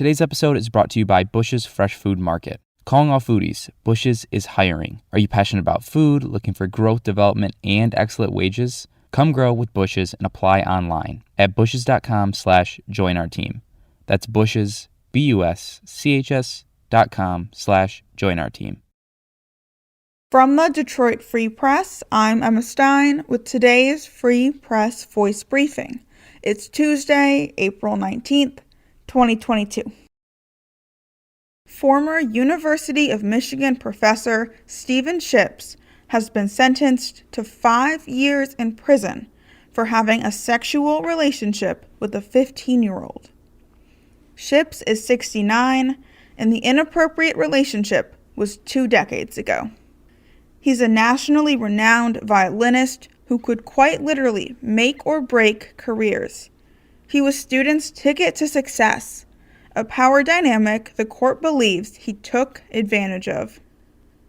Today's episode is brought to you by Bush's Fresh Food Market. Calling all foodies, Bush's is hiring. Are you passionate about food, looking for growth, development, and excellent wages? Come grow with Bush's and apply online at bushes.com/join our team. That's Bush's, BUSCHS.com/join our team. From the Detroit Free Press, I'm Emma Stein with today's Free Press Voice Briefing. It's Tuesday, April 19th, 2022. Former University of Michigan professor Stephen Ships has been sentenced to 5 years in prison for having a sexual relationship with a 15-year-old. Ships is 69, and the inappropriate relationship was 2 decades ago. He's a nationally renowned violinist who could quite literally make or break careers. He was students' ticket to success, a power dynamic the court believes he took advantage of.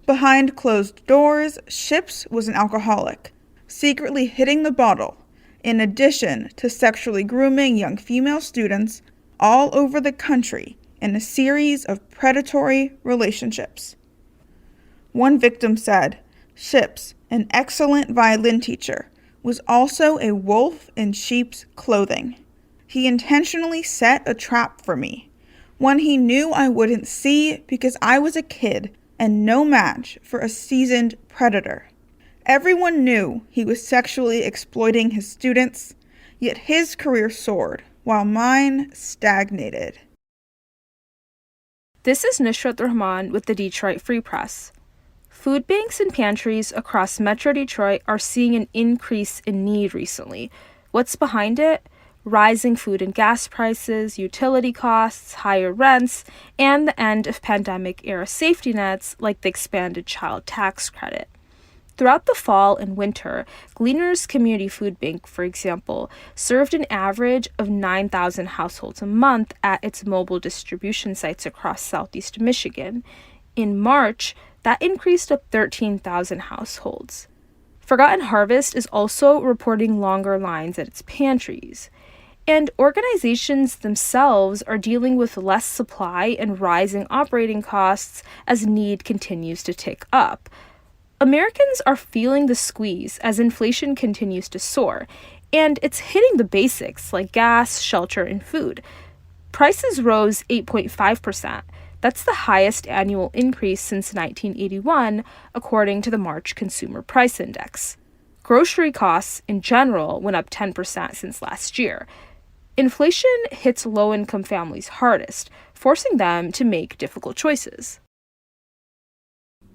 Behind closed doors, Ships was an alcoholic, secretly hitting the bottle, in addition to sexually grooming young female students all over the country in a series of predatory relationships. One victim said, Ships, an excellent violin teacher, was also a wolf in sheep's clothing. He intentionally set a trap for me, one he knew I wouldn't see because I was a kid and no match for a seasoned predator. Everyone knew he was sexually exploiting his students, yet his career soared, while mine stagnated. This is Nishrat Rahman with the Detroit Free Press. Food banks and pantries across Metro Detroit are seeing an increase in need recently. What's behind it? Rising food and gas prices, utility costs, higher rents, and the end of pandemic-era safety nets like the expanded child tax credit. Throughout the fall and winter, Gleaner's Community Food Bank, for example, served an average of 9,000 households a month at its mobile distribution sites across southeast Michigan. In March, that increased to 13,000 households. Forgotten Harvest is also reporting longer lines at its pantries. And organizations themselves are dealing with less supply and rising operating costs as need continues to tick up. Americans are feeling the squeeze as inflation continues to soar, and it's hitting the basics like gas, shelter, and food. Prices rose 8.5%. That's the highest annual increase since 1981, according to the March Consumer Price Index. Grocery costs in general went up 10% since last year. Inflation hits low-income families hardest, forcing them to make difficult choices.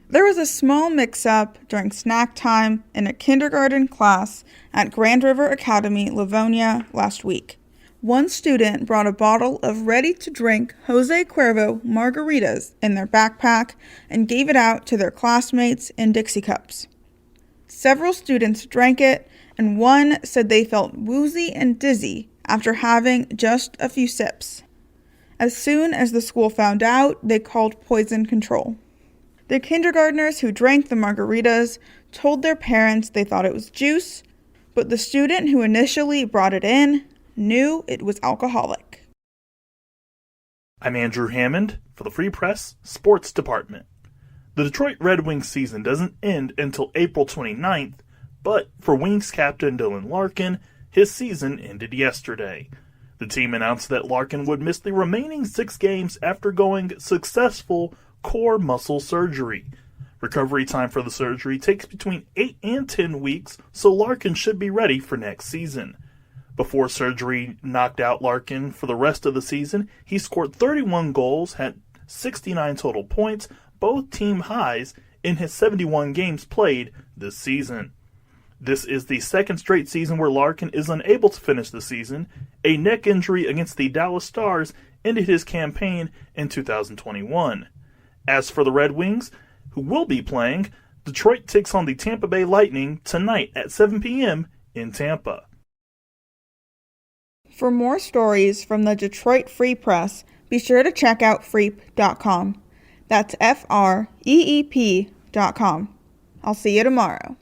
There was a small mix-up during snack time in a kindergarten class at Grand River Academy, Livonia, last week. One student brought a bottle of ready-to-drink Jose Cuervo margaritas in their backpack and gave it out to their classmates in Dixie cups. Several students drank it, and one said they felt woozy and dizzy after having just a few sips. As soon as the school found out, they called poison control. The kindergartners who drank the margaritas told their parents they thought it was juice, but the student who initially brought it in knew it was alcoholic. I'm Andrew Hammond for the Free Press Sports Department. The Detroit Red Wings season doesn't end until April 29th, but for Wings captain Dylan Larkin, his season ended yesterday. The team announced that Larkin would miss the remaining 6 games after going successful core muscle surgery. Recovery time for the surgery takes between 8 and 10 weeks, so Larkin should be ready for next season. Before surgery knocked out Larkin for the rest of the season, he scored 31 goals, had 69 total points, both team highs, in his 71 games played this season. This is the second straight season where Larkin is unable to finish the season. A neck injury against the Dallas Stars ended his campaign in 2021. As for the Red Wings, who will be playing, Detroit takes on the Tampa Bay Lightning tonight at 7 p.m. in Tampa. For more stories from the Detroit Free Press, be sure to check out freep.com. That's FREEP.com. I'll see you tomorrow.